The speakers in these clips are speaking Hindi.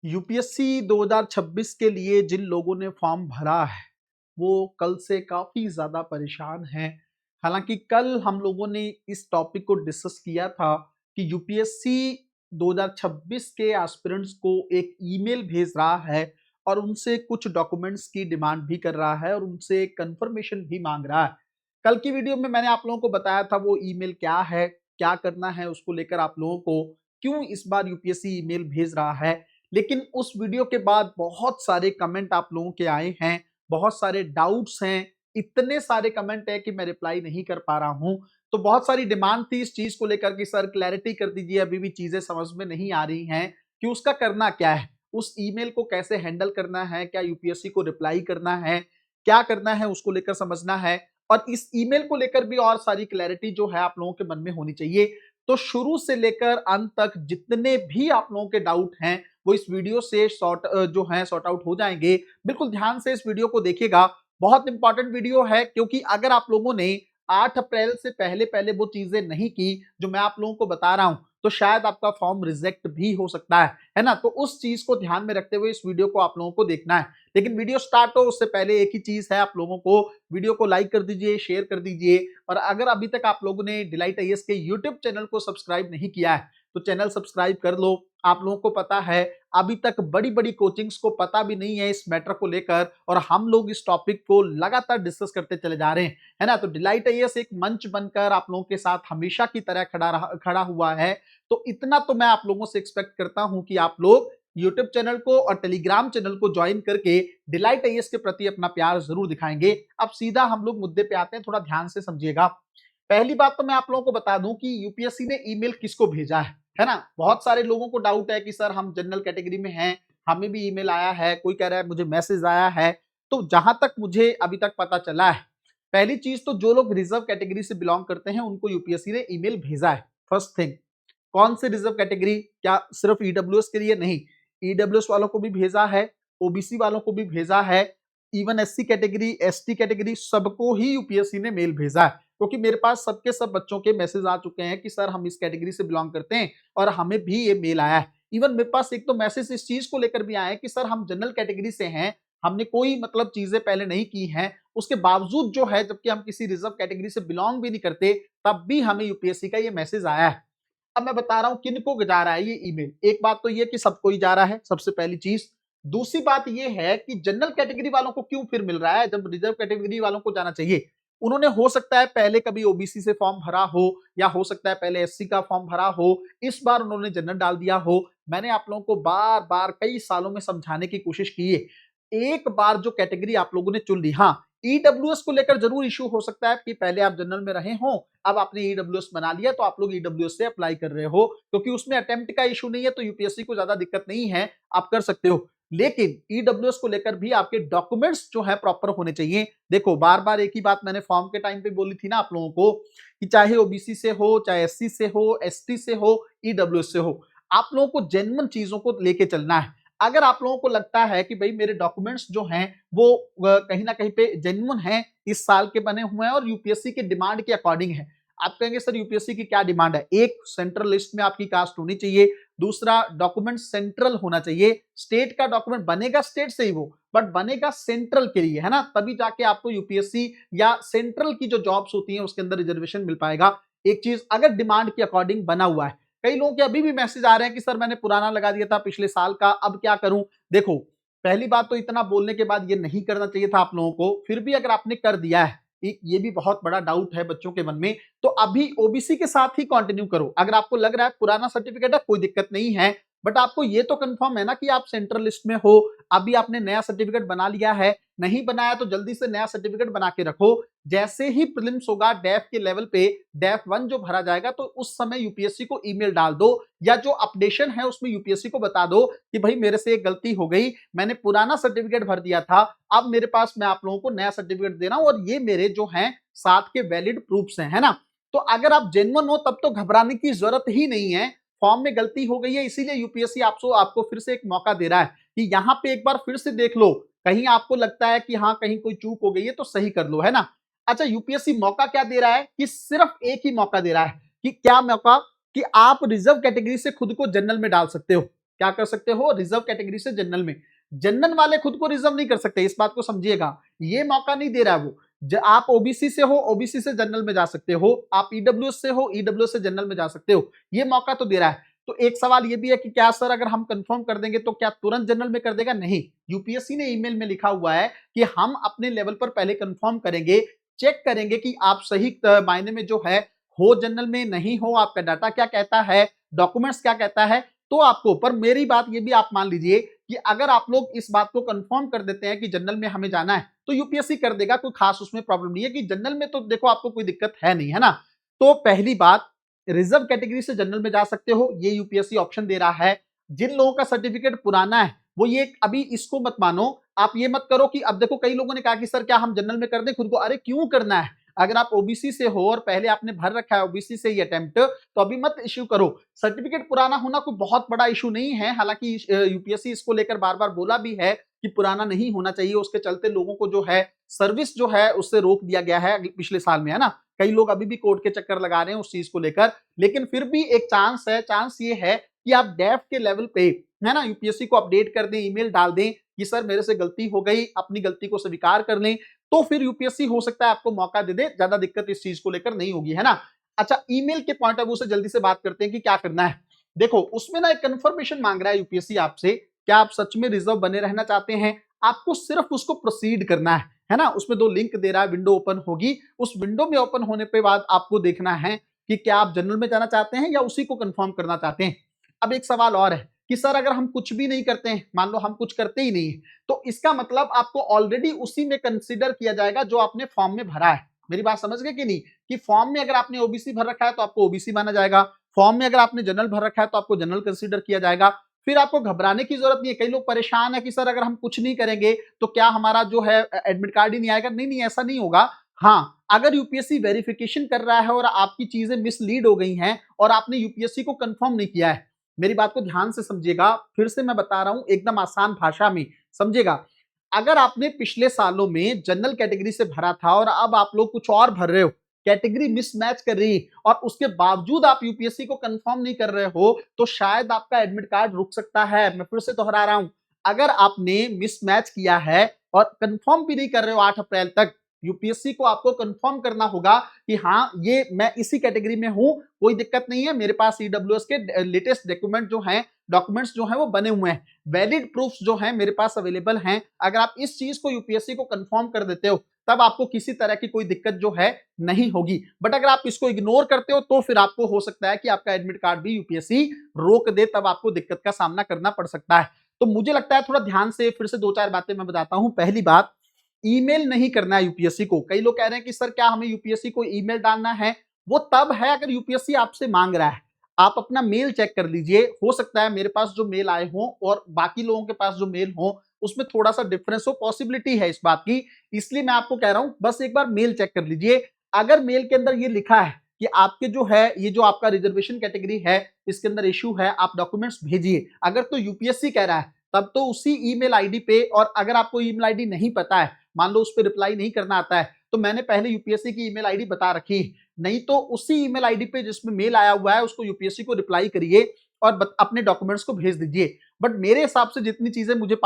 यूपीएससी 2026 के लिए जिन लोगों ने फॉर्म भरा है वो कल से काफी ज्यादा परेशान हैं। हालांकि कल हम लोगों ने इस टॉपिक को डिस्कस किया था कि यूपीएससी 2026 के एस्पिरेंट्स को एक ईमेल भेज रहा है और उनसे कुछ डॉक्यूमेंट्स की डिमांड भी कर रहा है और उनसे कंफर्मेशन भी मांग रहा है। कल की वीडियो में मैंने आप लोगों को बताया था वो ईमेल क्या है, क्या करना है उसको लेकर आप लोगों को, क्यों इस बार यूपीएससी ईमेल भेज रहा है। लेकिन उस वीडियो के बाद बहुत सारे कमेंट आप लोगों के आए हैं, बहुत सारे डाउट्स हैं, इतने सारे कमेंट है कि मैं रिप्लाई नहीं कर पा रहा हूं। तो बहुत सारी डिमांड थी इस चीज को लेकर कि सर क्लैरिटी कर दीजिए, अभी भी चीजें समझ में नहीं आ रही हैं कि उसका करना क्या है, उस ईमेल को कैसे हैंडल करना है, क्या यूपीएससी को रिप्लाई करना है, क्या करना है उसको लेकर समझना है। और इस ईमेल को लेकर भी और सारी क्लैरिटी जो है आप लोगों के मन में होनी चाहिए। तो शुरू से लेकर अंत तक जितने भी आप लोगों के डाउट हैं वो इस वीडियो से सॉर्ट आउट हो जाएंगे। बिल्कुल ध्यान से इस वीडियो को देखिएगा, बहुत इंपॉर्टेंट वीडियो है, क्योंकि अगर आप लोगों ने 8 अप्रैल से पहले पहले वो चीजें नहीं की जो मैं आप लोगों को बता रहा हूं तो शायद आपका फॉर्म रिजेक्ट भी हो सकता है ना। तो उस चीज को ध्यान में रखते हुए इस वीडियो को आप लोगों को देखना है। लेकिन वीडियो स्टार्ट हो उससे पहले एक ही चीज है, आप लोगों को वीडियो को लाइक कर दीजिए, शेयर कर दीजिए। और अगर अभी तक आप लोगों ने डिलाइट आईएएस के यूट्यूब चैनल को सब्सक्राइब नहीं किया है तो चैनल सब्सक्राइब कर लो। आप लोगों को पता है अभी तक बड़ी बड़ी कोचिंग्स को पता भी नहीं है इस मैटर को लेकर और हम लोग इस टॉपिक को लगातार डिस्कस करते चले जा रहे हैं, है ना। तो डिलाइट आईएएस एक मंच बनकर आप लोगों के साथ हमेशा की तरह खड़ा हुआ है। तो इतना तो मैं आप लोगों से एक्सपेक्ट करता हूं कि आप लोग यूट्यूब चैनल को और टेलीग्राम चैनल को ज्वाइन करके डिलाइट आईएएस के प्रति अपना प्यार जरूर दिखाएंगे। अब सीधा हम लोग मुद्दे पे आते हैं, थोड़ा ध्यान से समझिएगा। पहली बात तो मैं आप लोगों को बता दूं कि यूपीएससी ने ईमेल किसको भेजा है ना। बहुत सारे लोगों को डाउट है कि सर हम जनरल कैटेगरी में हैं, हमें भी ईमेल आया है, कोई कह रहा है मुझे मैसेज आया है। तो जहां तक मुझे अभी तक पता चला है, पहली चीज तो जो लोग रिजर्व कैटेगरी से बिलोंग करते हैं उनको यूपीएससी ने ईमेल भेजा है। फर्स्ट थिंग, कौन से रिजर्व कैटेगरी, क्या सिर्फ ईडब्ल्यूएस के लिए नहीं, ईडब्ल्यूएस वालों को भी भेजा है, ओबीसी वालों को भी भेजा है, even SC category, ST category, सबको ही यूपीएससी ने मेल भेजा है। क्योंकि मेरे पास सबके सब बच्चों के मैसेज आ चुके हैं कि सर हम इस कैटेगरी से बिलोंग करते हैं और हमें भी ये मेल आया है। इवन मेरे पास एक तो मैसेज इस चीज को लेकर भी आया है कि सर हम जनरल कैटेगरी से हैं, हमने कोई मतलब चीजें पहले नहीं की हैं, उसके बावजूद जो है जबकि हम किसी रिजर्व कैटेगरी से बिलोंग भी नहीं करते तब भी हमें यूपीएससी का ये मैसेज आया है। अब मैं बता रहा हूं किनको जा रहा है ये ईमेल। एक बात तो ये कि सबको ही जा रहा है, सबसे पहली चीज। दूसरी बात ये है कि जनरल कैटेगरी वालों को क्यों फिर मिल रहा है जब रिजर्व कैटेगरी वालों को जाना चाहिए। उन्होंने हो सकता है पहले कभी ओबीसी से फॉर्म भरा हो या हो सकता है पहले एससी का फॉर्म भरा हो, इस बार उन्होंने जनरल डाल दिया हो। मैंने आप लोगों को बार बार कई सालों में समझाने की कोशिश की है, एक बार जो कैटेगरी आप लोगों ने चुन ली, हाँ ईडब्ल्यूएस को लेकर जरूर इश्यू हो सकता है कि पहले आप जनरल में रहे हो, अब आपने ईडब्ल्यूएस बना लिया तो आप लोग ईडब्ल्यूएस से अप्लाई कर रहे हो, क्योंकि उसमें अटेम्प्ट का इशू नहीं है तो यूपीएससी को ज्यादा दिक्कत नहीं है, आप कर सकते हो। लेकिन ईडब्ल्यूएस को लेकर भी आपके डॉक्यूमेंट्स जो है प्रॉपर होने चाहिए। देखो बार बार एक ही बात मैंने फॉर्म के टाइम पे बोली थी ना आप लोगों को कि चाहे ओबीसी से हो, चाहे एससी से हो, एसटी से हो, ईडब्ल्यूएस से हो, आप लोगों को जेन्युइन चीजों को लेके चलना है। अगर आप लोगों को लगता है कि भाई मेरे डॉक्यूमेंट्स जो हैं वो कहीं ना कहीं पे जेन्युइन हैं, इस साल के बने हुए हैं और यूपीएससी के डिमांड के अकॉर्डिंग है, आप कहेंगे सर यूपीएससी की क्या डिमांड है, एक सेंट्रल लिस्ट में आपकी कास्ट होनी चाहिए, दूसरा डॉक्यूमेंट सेंट्रल होना चाहिए। स्टेट का डॉक्यूमेंट बनेगा स्टेट से ही वो, बट बनेगा सेंट्रल के लिए, है ना, तभी जाके आपको यूपीएससी या सेंट्रल की जो जॉब्स होती हैं उसके अंदर रिजर्वेशन मिल पाएगा। एक चीज अगर डिमांड के अकॉर्डिंग बना हुआ है। कई लोगों के अभी भी मैसेज आ रहे हैं कि सर मैंने पुराना लगा दिया था पिछले साल का, अब क्या करूं। देखो पहली बात तो इतना बोलने के बाद ये नहीं करना चाहिए था आप लोगों को, फिर भी अगर आपने कर दिया है, ये भी बहुत बड़ा डाउट है बच्चों के मन में, तो अभी ओबीसी के साथ ही कंटिन्यू करो। अगर आपको लग रहा है पुराना सर्टिफिकेट है कोई दिक्कत नहीं है, बट आपको ये तो कंफर्म है ना कि आप सेंट्रल लिस्ट में हो, अभी आपने नया सर्टिफिकेट बना लिया है, नहीं बनाया तो जल्दी से नया सर्टिफिकेट बना के रखो। जैसे ही प्रीलिम्स होगा डेफ के लेवल पे, डेफ 1 जो भरा जाएगा तो उस समय यूपीएससी को ईमेल डाल दो या जो अपडेशन है उसमें यूपीएससी को बता दो कि भाई मेरे से एक गलती हो गई, मैंने पुराना सर्टिफिकेट भर दिया था, अब मेरे पास मैं आप लोगों को नया सर्टिफिकेट दे रहा हूं और ये मेरे जो हैं साथ के वैलिड प्रूफ्स हैं, है ना। तो अगर आप जेन्युइन हो तब तो घबराने की जरूरत ही नहीं है। फॉर्म में गलती हो गई है इसीलिए यूपीएससी आपको फिर से एक मौका दे रहा है कि यहां पे एक बार फिर से देख लो, कहीं आपको लगता है कि हाँ कहीं कोई चूक हो गई है तो सही कर लो, है ना। अच्छा यूपीएससी मौका क्या दे रहा है कि सिर्फ एक ही मौका दे रहा है कि क्या मौका, कि आप रिजर्व कैटेगरी से खुद को जनरल में डाल सकते हो। क्या कर सकते हो, रिजर्व कैटेगरी से जनरल में। जनरल वाले खुद को रिजर्व नहीं कर सकते, इस बात को समझिएगा, ये मौका नहीं दे रहा है वो। आप ओबीसी से हो, ओबीसी से जनरल में जा सकते हो, आप ईडब्ल्यूएस से हो, ईडब्ल्यूएस से जनरल में जा सकते हो, ये मौका तो दे रहा है। तो एक सवाल ये भी है कि क्या सर अगर हम कंफर्म कर देंगे तो क्या तुरंत जनरल में कर देगा? नहीं, यूपीएससी ने ईमेल में लिखा हुआ है कि हम अपने लेवल पर पहले कंफर्म करेंगे, चेक करेंगे कि आप सही मायने में जो है हो जनरल में, नहीं हो, आपका डाटा क्या कहता है, डॉक्यूमेंट्स क्या कहता है, तो आपको। पर मेरी बात ये भी आप मान लीजिए कि अगर आप लोग इस बात को कंफर्म कर देते हैं कि जनरल में हमें जाना है तो यूपीएससी कर देगा, कोई खास उसमें प्रॉब्लम नहीं है कि जनरल में तो देखो आपको कोई दिक्कत है नहीं, है ना। तो पहली बात, रिजर्व कैटेगरी से जनरल में जा सकते हो, ये यूपीएससी ऑप्शन दे रहा है। जिन लोगों का सर्टिफिकेट पुराना है वो ये अभी इसको मत मानो, आप ये मत करो कि अब देखो कई लोगों ने कहा कि सर क्या हम जनरल में कर दें खुद को, अरे क्यों करना है, अगर आप ओबीसी से हो और पहले आपने भर रखा है ओबीसी से ये अटेम्प्ट, तो अभी मत इश्यू करो। सर्टिफिकेट पुराना होना कोई बहुत बड़ा इशू नहीं है, हालांकि यूपीएससी इसको लेकर बार बार बोला भी है कि पुराना नहीं होना चाहिए, उसके चलते लोगों को जो है सर्विस जो है उससे रोक दिया गया है पिछले साल में, है ना। कई लोग अभी भी कोर्ट के चक्कर लगा रहे हैं उस चीज को लेकर, लेकिन फिर भी एक चांस है, चांस ये है कि आप डेफ के लेवल पे, है ना, यूपीएससी को अपडेट कर दें, ईमेल डाल दें कि सर मेरे से गलती हो गई, अपनी गलती को स्वीकार कर लें, तो फिर यूपीएससी हो सकता है आपको मौका दे दे, ज्यादा दिक्कत इस चीज को लेकर नहीं होगी, है ना। अच्छा, ईमेल के पॉइंट ऑफ व्यू से जल्दी से बात करते हैं कि क्या करना है। देखो उसमें ना एक कंफर्मेशन मांग रहा है यूपीएससी आपसे, क्या आप सच में रिजर्व बने रहना चाहते हैं, आपको सिर्फ उसको प्रोसीड करना है ना। उसमें 2 लिंक दे रहा है, विंडो ओपन होगी, उस विंडो में ओपन होने के बाद आपको देखना है कि क्या आप जनरल में जाना चाहते हैं या उसी को कंफर्म करना चाहते हैं। अब एक सवाल और है कि सर अगर हम कुछ भी नहीं करते हैं, मान लो हम कुछ करते ही नहीं है, तो इसका मतलब आपको ऑलरेडी उसी में कंसीडर किया जाएगा जो आपने फॉर्म में भरा है। मेरी बात समझ गए कि नहीं, कि फॉर्म में अगर आपने ओबीसी भर रखा है तो आपको ओबीसी माना जाएगा, फॉर्म में अगर आपने जनरल भर रखा है तो आपको जनरल कंसीडर किया जाएगा। फिर आपको घबराने की जरूरत नहीं है। कई लोग परेशान है कि सर अगर हम कुछ नहीं करेंगे तो क्या हमारा जो है एडमिट कार्ड ही नहीं आएगा। नहीं नहीं, ऐसा नहीं होगा। हाँ, अगर यूपीएससी वेरिफिकेशन कर रहा है और आपकी चीजें मिसलीड हो गई हैं और आपने यूपीएससी को कंफर्म नहीं किया है, मेरी बात को ध्यान से समझिएगा, फिर से मैं बता रहा हूं एकदम आसान भाषा में समझिएगा। अगर आपने पिछले सालों में जनरल कैटेगरी से भरा था और अब आप लोग कुछ और भर रहे हो, कैटेगरी मिसमैच कर रही है और उसके बावजूद आप यूपीएससी को कंफर्म नहीं कर रहे हो, तो शायद आपका एडमिट कार्ड रुक सकता है। मैं फिर से दोहरा रहा हूं, अगर आपने मिसमैच किया है और कंफर्म भी नहीं कर रहे हो 8 अप्रैल तक, यूपीएससी को आपको कंफर्म करना होगा कि हाँ ये मैं इसी कैटेगरी में हूं, कोई दिक्कत नहीं है, मेरे पास ईडब्ल्यूएस के लेटेस्ट डॉक्यूमेंट्स जो हैं वो बने हुए हैं, वैलिड प्रूफ्स जो हैं मेरे पास अवेलेबल हैं। अगर आप इस चीज को यूपीएससी को कंफर्म कर देते हो तब आपको किसी तरह की कोई दिक्कत जो है नहीं होगी। बट अगर आप इसको इग्नोर करते हो तो फिर आपको हो सकता है कि आपका एडमिट कार्ड भी यूपीएससी रोक दे, तब आपको दिक्कत का सामना करना पड़ सकता है। तो मुझे लगता है थोड़ा ध्यान से फिर से 2-4 बातें मैं बताता हूं। पहली बात, ईमेल नहीं करना है यूपीएससी को। कई लोग कह रहे हैं कि सर क्या हमें यूपीएससी को ईमेल डालना है, वो तब है अगर यूपीएससी आपसे मांग रहा है। आप अपना मेल चेक कर लीजिए, हो सकता है मेरे पास जो मेल आए हों और बाकी लोगों के पास जो मेल हो उसमें थोड़ा सा डिफरेंस हो, पॉसिबिलिटी है इस बात की, इसलिए मैं आपको कह रहा हूं बस एक बार मेल चेक कर लीजिए। अगर मेल के अंदर ये लिखा है कि आपके जो है ये जो आपका रिजर्वेशन कैटेगरी है इसके अंदर इशू है, आप डॉक्यूमेंट्स भेजिए, अगर तो यूपीएससी कह रहा है तब तो उसी ईमेल आईडी पे, और अगर आपको ईमेल आईडी नहीं पता है, मान लो उस पर रिप्लाई नहीं करना आता है, तो मैंने पहले यूपीएससी की ईमेल आईडी बता रखी है, नहीं तो उसी ईमेल आईडी पे जिसमें मेल आया हुआ है उसको यूपीएससी को रिप्लाई करिए और अपने डॉक्यूमेंट्स को भेज दीजिए। बट मेरे हिसाब से जितनी चीजें मुझे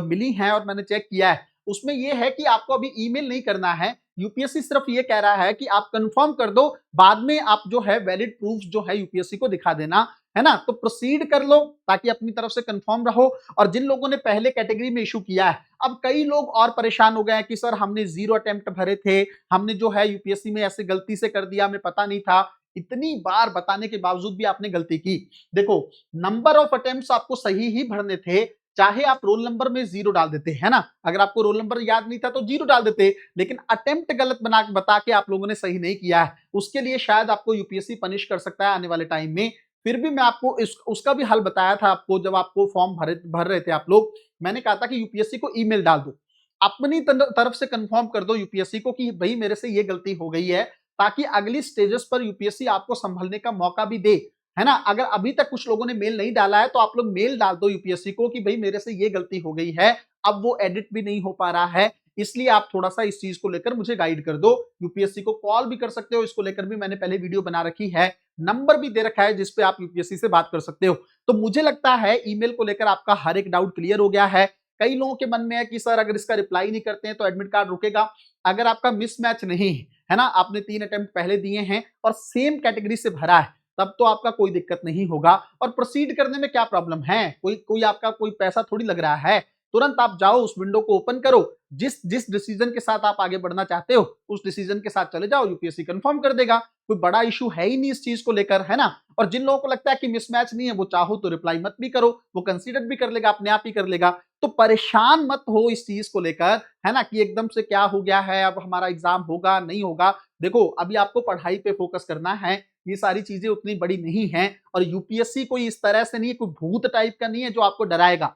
मिली हैं और मैंने चेक किया है उसमें यह है कि आपको अभी ईमेल नहीं करना है। यूपीएससी सिर्फ ये कह रहा है कि आप कंफर्म कर दो, बाद में आप जो है वैलिड प्रूफ जो है यूपीएससी को दिखा देना, है ना। तो प्रोसीड कर लो ताकि अपनी तरफ से कंफर्म रहो। और जिन लोगों ने पहले कैटेगरी में इशू किया है, अब कई लोग और परेशान हो गए हैं कि सर हमने 0 अटेम्प्ट भरे थे, हमने जो है यूपीएससी में ऐसे गलती से कर दिया, हमें पता नहीं था। इतनी बार बताने के बावजूद भी आपने गलती की। देखो, नंबर ऑफ अटेम्प्ट्स आपको सही ही भरने थे, चाहे आप रोल नंबर में 0 डाल देते, है ना। अगर आपको रोल नंबर याद नहीं था तो 0 डाल देते, लेकिन अटेम्प्ट गलत बता के आप लोगों ने सही नहीं किया है, उसके लिए शायद आपको यूपीएससी पनिश कर सकता है आने वाले टाइम में। फिर भी मैं आपको उसका भी हल बताया था आपको, जब आपको फॉर्म भर रहे थे आप लोग, मैंने कहा था कि यूपीएससी को ईमेल डाल दो, अपनी तरफ से कंफर्म कर दो यूपीएससी को कि भाई मेरे से ये गलती हो गई है, ताकि अगली स्टेजेस पर यूपीएससी आपको संभलने का मौका भी दे, है ना। अगर अभी तक कुछ लोगों ने मेल नहीं डाला है तो आप लोग मेल डाल दो यूपीएससी को कि भाई मेरे से ये गलती हो गई है, अब वो एडिट भी नहीं हो पा रहा है, इसलिए आप थोड़ा सा इस चीज को लेकर मुझे गाइड कर दो। यूपीएससी को कॉल भी कर सकते हो, इसको लेकर भी मैंने पहले वीडियो बना रखी है, नंबर भी दे रखा है जिस पे आप यूपीएससी से बात कर सकते हो। तो मुझे लगता है ईमेल को लेकर आपका हर एक डाउट क्लियर हो गया है। कई लोगों के मन में है कि सर अगर इसका रिप्लाई नहीं करते हैं तो एडमिट कार्ड रुकेगा। अगर आपका मिसमैच नहीं है ना, आपने 3 अटेम्प्ट पहले दिए हैं और सेम कैटेगरी से भरा है, तब तो आपका कोई दिक्कत नहीं होगा। और प्रोसीड करने में क्या प्रॉब्लम है, कोई कोई आपका कोई पैसा थोड़ी लग रहा है। तुरंत आप जाओ, उस विंडो को ओपन करो, जिस जिस डिसीजन के साथ आप आगे बढ़ना चाहते हो उस डिसीजन के साथ चले जाओ, यूपीएससी कंफर्म कर देगा। कोई बड़ा इशू है ही नहीं इस चीज को लेकर, है ना। और जिन लोगों को लगता है कि मिसमैच नहीं है, वो चाहो तो रिप्लाई मत भी करो, वो कंसीडर भी कर लेगा, अपने आप ही कर लेगा। तो परेशान मत हो इस चीज को लेकर, है ना, कि एकदम से क्या हो गया है, अब हमारा एग्जाम होगा नहीं होगा। देखो अभी आपको पढ़ाई पे फोकस करना है, ये सारी चीजें उतनी बड़ी नहीं है। और यूपीएससी कोई इस तरह से नहीं है, कोई भूत टाइप का नहीं है जो आपको डराएगा।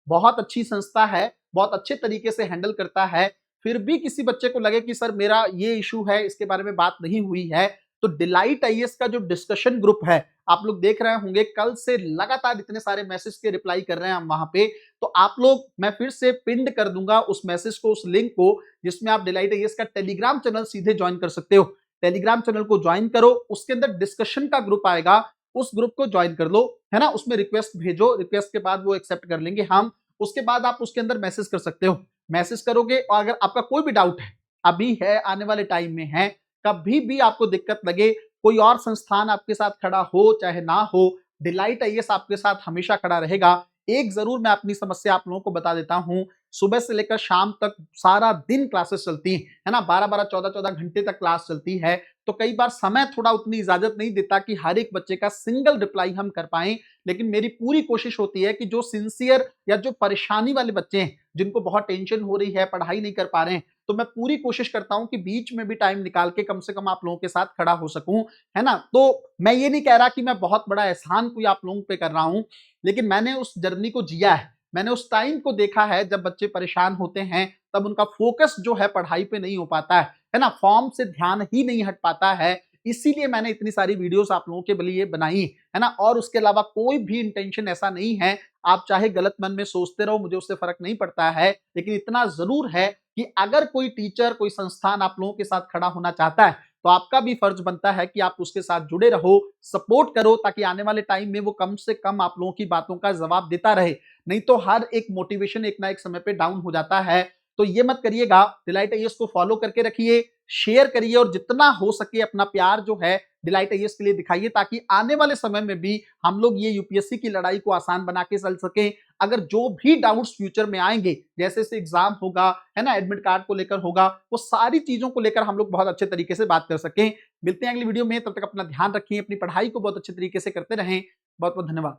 बहुत अच्छी संस्था है, बहुत अच्छे तरीके से हैंडल करता है। फिर भी किसी बच्चे को लगे कि सर मेरा ये इशू है, इसके बारे में बात नहीं हुई है, तो डिलाइट आईएएस का जो डिस्कशन ग्रुप है, आप लोग देख रहे होंगे कल से लगातार इतने सारे मैसेज के रिप्लाई कर रहे हैं हम वहां पे। तो आप लोग, मैं फिर से पिंड कर दूंगा उस मैसेज को, उस लिंक को, जिसमें आप डिलाइट आईएएस का टेलीग्राम चैनल सीधे ज्वाइन कर सकते हो। टेलीग्राम चैनल को ज्वाइन करो, उसके अंदर डिस्कशन का ग्रुप आएगा, उस ग्रुप को ज्वाइन कर लो, है ना। उसमें रिक्वेस्ट भेजो, रिक्वेस्ट के बाद वो एक्सेप्ट कर लेंगे हम। उसके बाद आप उसके अंदर मैसेज कर सकते हो। मैसेज करोगे और अगर आपका कोई भी डाउट है, अभी है, आने वाले टाइम में है, कभी भी आपको दिक्कत लगे, कोई और संस्थान आपके साथ खड़ा हो चाहे ना हो, डिलाइट आईएएस आपके साथ हमेशा खड़ा रहेगा। एक जरूर मैं अपनी समस्या आप लोगों को बता देता हूं, सुबह से लेकर शाम तक सारा दिन क्लासेस चलती है ना, 12-12 14-14 घंटे तक क्लास चलती है। तो कई बार समय थोड़ा उतनी इजाजत नहीं देता कि हर एक बच्चे का सिंगल रिप्लाई हम कर पाएं। लेकिन मेरी पूरी कोशिश होती है कि जो सिंसियर या जो परेशानी वाले बच्चे हैं, जिनको बहुत टेंशन हो रही है, पढ़ाई नहीं कर पा रहे हैं, तो मैं पूरी कोशिश करता हूं कि बीच में भी टाइम निकाल के कम से कम आप लोगों के साथ खड़ा हो सकूं, है ना। तो मैं ये नहीं कह रहा कि मैं बहुत बड़ा एहसान कोई आप लोगों पे कर रहा हूं, लेकिन मैंने उस जर्नी को जिया है, मैंने उस टाइम को देखा है जब बच्चे परेशान होते हैं, तब उनका फोकस जो है पढ़ाई पे नहीं हो पाता है ना, फॉर्म से ध्यान ही नहीं हट पाता है। इसीलिए मैंने इतनी सारी वीडियोस आप लोगों के लिए बनाई, है ना। और उसके अलावा कोई भी इंटेंशन ऐसा नहीं है, आप चाहे गलत मन में सोचते रहो, मुझे उससे फर्क नहीं पड़ता है। लेकिन इतना जरूर है कि अगर कोई टीचर, कोई संस्थान आप लोगों के साथ खड़ा होना चाहता है, तो आपका भी फर्ज बनता है कि आप उसके साथ जुड़े रहो, सपोर्ट करो, ताकि आने वाले टाइम में वो कम से कम आप लोगों की बातों का जवाब देता रहे। नहीं तो हर एक मोटिवेशन एक ना एक समय पे डाउन हो जाता है। तो ये मत करिएगा, डिलाइट आईएएस को फॉलो करके रखिए, शेयर करिए, और जितना हो सके अपना प्यार जो है डिलाइट आईएएस के लिए दिखाइए, ताकि आने वाले समय में भी हम लोग ये यूपीएससी की लड़ाई को आसान बना के चल सकें। अगर जो भी डाउट्स फ्यूचर में आएंगे, जैसे से एग्जाम होगा, है ना, एडमिट कार्ड को लेकर होगा, वो सारी चीजों को लेकर हम लोग बहुत अच्छे तरीके से बात कर सकें। मिलते हैं अगली वीडियो में, तब तक अपना ध्यान रखिए, अपनी पढ़ाई को बहुत अच्छे तरीके से करते रहें। बहुत बहुत धन्यवाद।